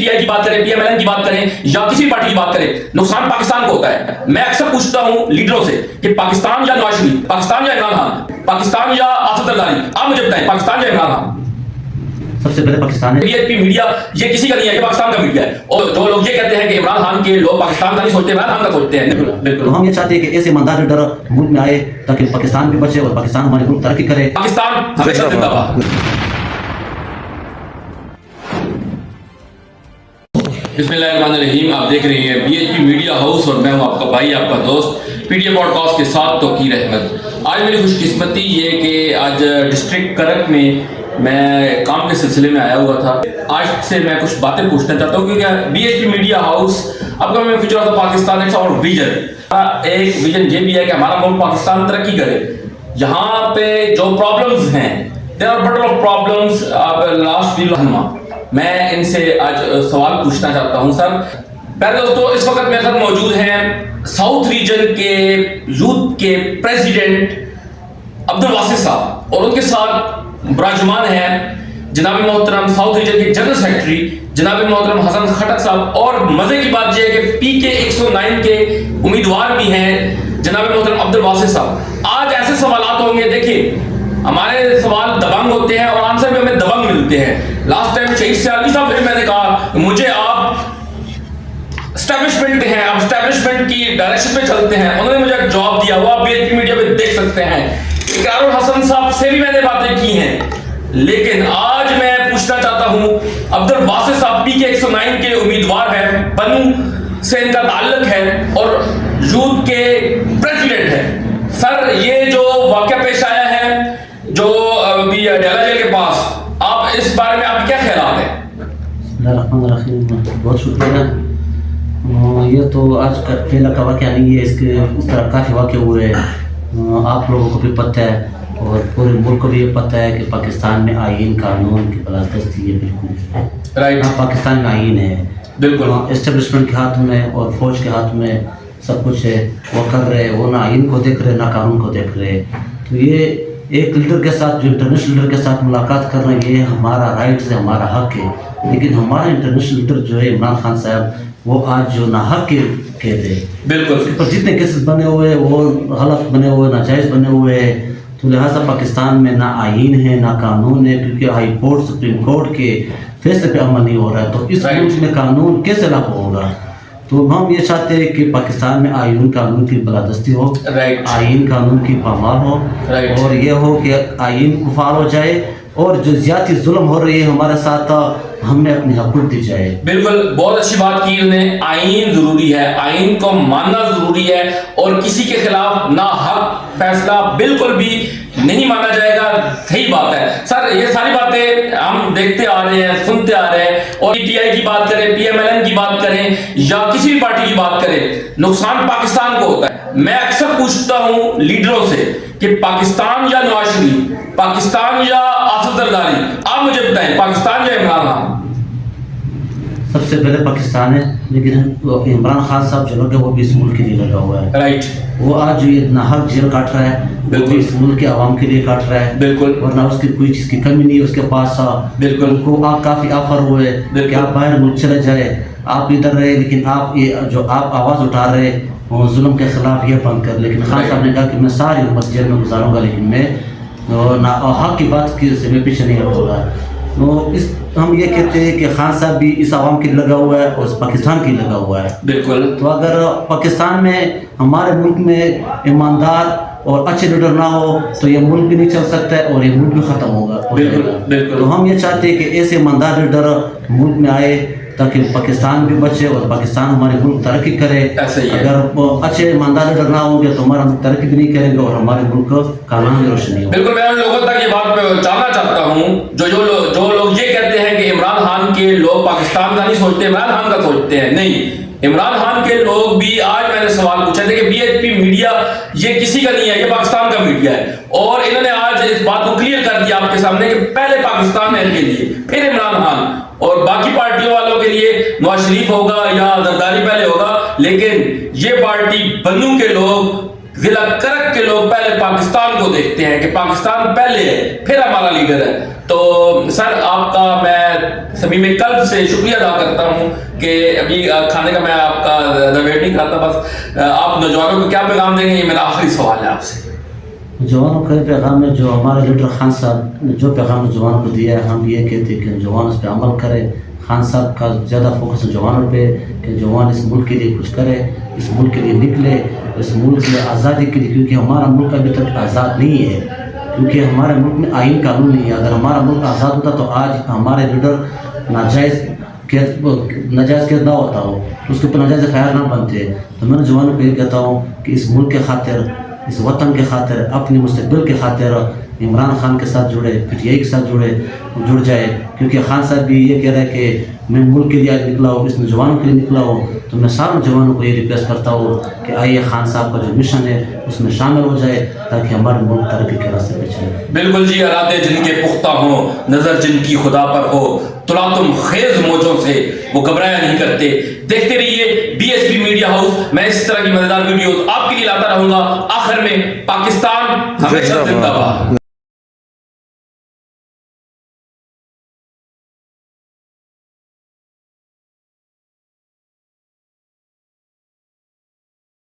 T I کی بات کریں، پی ایم ایل این کی بات کریں یا کسی پارٹی کی بات کریں، نقصان پاکستان کو ہوتا ہے. میں اکثر پوچھتا ہوں لیڈروں سے کہ پاکستان یا نواز شریف، پاکستان یا عمران خان، پاکستان یا آصف زرداری، آپ مجھے بتائیں پاکستان یا عمران خان؟ سب سے پہلے پاکستان ہے. بی ایچ پی میڈیا یہ کسی کا نہیں ہے، یہ پاکستان کا میڈیا ہے. اور جو لوگ یہ کہتے ہیں کہ عمران خان کے لوگ پاکستان کا نہیں سوچتے، عمران خان کا سوچتے ہیں. بالکل ہم یہ چاہتے ہیں کہ ایسے ایماندار لیڈر ملک میں آئے تاکہ پاکستان بھی بچے اور پاکستان ہمارے ملک ترقی کرے. پاکستان ہمیشہ زندہ باد. بسم اللہ الرحمن الرحیم. آپ دیکھ رہے ہیں B H P media house اور میں ہوں آپ کا بھائی، آپ کا دوست P T A podcast کے ساتھ توقیر احمد. آج میری خوش قسمتی یہ کہ آج ڈسٹرکٹ کرک میں کام کے سلسلے میں آیا ہوا تھا. آج سے میں کچھ باتیں پوچھنا چاہتا ہوں کیونکہ B H P media house اب کا میں فیوچر آف پاکستان ایک اور ویژن، ایک ویژن یہ بھی ہے کہ ہمارا ملک پاکستان ترقی کرے. یہاں پہ جو پرابلمز ہیں، there are battle of problems. Last week میں ان سے آج سوال پوچھنا چاہتا ہوں. سر پہلے دوستو، اس وقت میرے ساتھ موجود ہیں ساؤتھ ریجن کے یوتھ کے پریزیڈنٹ عبد الواسط صاحب، اور ان کے ساتھ براجمان ہیں جناب محترم ساؤتھ ریجن کے جنرل سیکرٹری جناب محترم حسن خٹک صاحب. اور مزے کی بات یہ ہے کہ پی کے 109 کے امیدوار بھی ہیں جناب محترم عبد الواسط صاحب. آج ایسے سوالات ہوں گے، دیکھیں ہمارے سوال دبنگ ہوتے ہیں اور آنسر بھی ہمیں دبنگ ملتے ہیں. لاسٹ ٹائم شہید سیالوی صاحب سے میں نے کہا مجھے آپ اسٹیبلشمنٹ ہیں، آپ اسٹیبلشمنٹ کی ڈائریکشن پہ چلتے ہیں. انہوں نے مجھے ایک جواب دیا، وہ آپ بی ایچ پی میڈیا پہ دیکھ سکتے ہیں. اقرار الحسن صاحب سے بھی میں نے باتیں کی ہیں، لیکن آج میں پوچھنا چاہتا ہوں عبد الواسط صاحب پی کے 109 کے امیدوار ہیں، بنو سے ان کا تعلق ہے اور یوتھ کے پریزیڈنٹ ہیں. سر یہ جو واقعہ پیش آیا ہے جو ابھی ڈیلا جیل کے پاس، آپ اس بارے میں آپ کیا خیالات ہیں؟ بسم اللہ الرحمن الرحیم. بہت شکریہ. یہ تو آج کا پہلا کا واقعہ نہیں ہے، اس طرح کافی واقع ہوئے ہیں. آپ لوگوں کو بھی پتہ ہے اور پورے ملک کو بھی یہ پتہ ہے کہ پاکستان میں آئین قانون کی بالادستی ہے. بالکل رائٹ، پاکستان میں آئین ہے، بالکل اسٹیبلشمنٹ کے ہاتھ میں اور فوج کے ہاتھ میں سب کچھ ہے. وہ کر رہے، وہ نہ آئین کو دیکھ رہے نہ قانون کو دیکھ رہے. تو یہ ایک لیڈر کے ساتھ جو انٹرنیشنل لیڈر کے ساتھ ملاقات کر رہے ہیں، یہ ہمارا رائٹس ہے، ہمارا حق ہے. لیکن ہمارا انٹرنیشنل لیڈر جو ہے عمران خان صاحب، وہ آج جو ناحق کے کہتے ہیں، بالکل اس پر جتنے کیسز بنے ہوئے وہ غلط بنے ہوئے، ناجائز بنے ہوئے ہیں. تو لہٰذا پاکستان میں نہ آئین ہے نہ قانون ہے، کیونکہ ہائی کورٹ سپریم کورٹ کے فیصلے پہ عمل نہیں ہو رہا ہے. تو اس ملک میں قانون کیسے لاگو ہوگا؟ تو ہم یہ چاہتے ہیں کہ پاکستان میں آئین قانون کی بالادستی ہو، آئین قانون کی پامال ہو، اور یہ ہو کہ آئین فعال ہو جائے، اور جو زیادتی ظلم ہو رہی ہے ہمارے ساتھ ہم نے اپنی حقوق دی جائے. بالکل بہت اچھی بات کی انہوں نے. آئین ضروری ہے، آئین کو ماننا ضروری ہے، اور کسی کے خلاف نا حق فیصلہ بالکل بھی نہیں مانا جائے گا. صحیح بات ہے سر. یہ ساری باتیں ہم دیکھتے آ رہے ہیں، سنتے آ رہے ہیں. اور پی ٹی آئی کی بات کریں، پی ایم ایل این کی بات کریں یا کسی بھی پارٹی کی بات کریں، نقصان پاکستان کو ہوتا ہے. میں اکثر پوچھتا ہوں لیڈروں سے کہ پاکستان یا نواز شریف، پاکستان یا آصف زرداری، آپ مجھے بتائیں پاکستان یا عمران خان؟ سب سے پہلے پاکستان ہے، لیکن عمران خان صاحب جو لوگ ہے وہ بھی اس ملک کے لیے لگا ہوا ہے. رائٹ، وہ آج یہ ناحق جیل کاٹ رہا ہے، بالکل اس ملک کے عوام کے لیے کاٹ رہا ہے. بالکل، ورنہ اس کی کوئی چیز کی کمی نہیں ہے اس کے پاس. بالکل کو کافی آفر ہوئے کہ آپ باہر ملک چلے جائے، آپ ادھر رہے، لیکن آپ یہ جو آپ آواز اٹھا رہے ظلم کے خلاف یہ بند کر. لیکن خان صاحب نے کہا کہ میں ساری عمر جیل میں گزاروں گا، لیکن میں حق کی بات کی سے میں پیچھے نہیں ہٹوں گا. تو ہم یہ کہتے ہیں کہ خان صاحب بھی اس عوام کے لگا ہوا ہے اور اس پاکستان کی لگا ہوا ہے. بالکل. تو اگر پاکستان میں ہمارے ملک میں ایماندار اور اچھے لیڈر نہ ہو تو یہ ملک بھی نہیں چل سکتا ہے اور یہ ملک بھی ختم ہوگا. بالکل. تو ہم یہ چاہتے ہیں کہ ایسے ایماندار لیڈر ملک میں آئے تاکہ پاکستان بھی بچے اور پاکستان ہمارے ملک ترقی کرے. اگر اچھے ایماندار لیڈر نہ ہوں گے تو ہمارا ملک ترقی بھی نہیں کریں گے اور ہمارے ملک کا نام بھی روشن نہیں ہوگا. بالکل. میں ان لوگوں تک یہ بات پہنچانا چاہتا ہوں جو لوگ یہ کہتے ہیں کہ عمران خان کے لوگ پاکستان کا نہیں سوچتے، عمران خان کا سوچتے ہیں. نہیں، عمران خان کے لوگ بھی، آج میں نے سوال پوچھا تھا کہ بی ایچ پی میڈیا یہ کسی کا نہیں ہے، یہ پاکستان کا میڈیا ہے. اور انہوں نے آج اس بات کو کلیئر کر دیا آپ کے سامنے کہ پہلے پاکستان ہے ان کے لیے، پھر عمران خان، اور باقی پارٹیوں والوں کے لیے نواز شریف ہوگا یا زرداری پہلے ہوگا. لیکن یہ پارٹی بنو کے لوگ ضلع کرک کے لوگ پہلے پاکستان کو دیکھتے ہیں کہ پاکستان پہلے ہے پھر ہمارا لیڈر ہے. تو سر آپ کا میں صمیم قلب سے شکریہ ادا کرتا ہوں کہ ابھی کھانے کا میں آپ کا زیادہ ویٹ نہیں کرتا. بس آپ نوجوانوں کو کیا پیغام دیں گے, یہ میرا آخری سوال ہے آپ سے. نوجوانوں کا پیغام ہے جو ہمارے لیڈر خان صاحب نے جو پیغام نوجوانوں کو دیا ہے, ہم یہ کہتے ہیں کہ نوجوان اس پہ عمل کرے. خان صاحب کا زیادہ فوکس نوجوانوں پہ کہ نوجوان اس ملک کے لیے کچھ کرے, اس ملک کے لیے نکلے, اس ملک کے لیے آزادی کے لیے, کیونکہ ہمارا ملک ابھی تک آزاد نہیں ہے, کیونکہ ہمارے ملک میں آئین قانون نہیں ہے. اگر ہمارا ملک آزاد ہوتا تو آج ہمارے لیڈر ناجائز قید نہ ہوتا ہو, اس کے اوپر ناجائز خیال نہ بنتے. تو میں نوجوانوں کو یہ کہتا ہوں کہ اس ملک کے خاطر, اس وطن کے خاطر, اپنے مستقبل کے خاطر عمران خان کے ساتھ جڑے, PTI کے ساتھ جڑ جائے. کیونکہ خان صاحب بھی یہ کہہ رہے ہیں کہ میں ملک کے لیے آج نکلا ہوں, اس نوجوانوں کے لیے نکلا ہوں. تو میں سارے نوجوانوں کو یہ ریکویسٹ کرتا ہوں کہ آئیے خان صاحب کا جو مشن ہے اس میں شامل ہو جائے تاکہ ہمارے ملک ترقی کے راستے پہ چلے. بالکل جی, ارادے جن کے پختہ ہوں, نظر جن کی خدا پر ہو, تلاتم خیز موجوں سے وہ گھبرایا نہیں کرتے. دیکھتے رہیے BSP میڈیا ہاؤس. میں اس طرح کی مزیدار ویڈیوز آپ کے لیے لاتا رہوں گا. آخر میں پاکستان ہمیشہ زندہ باد.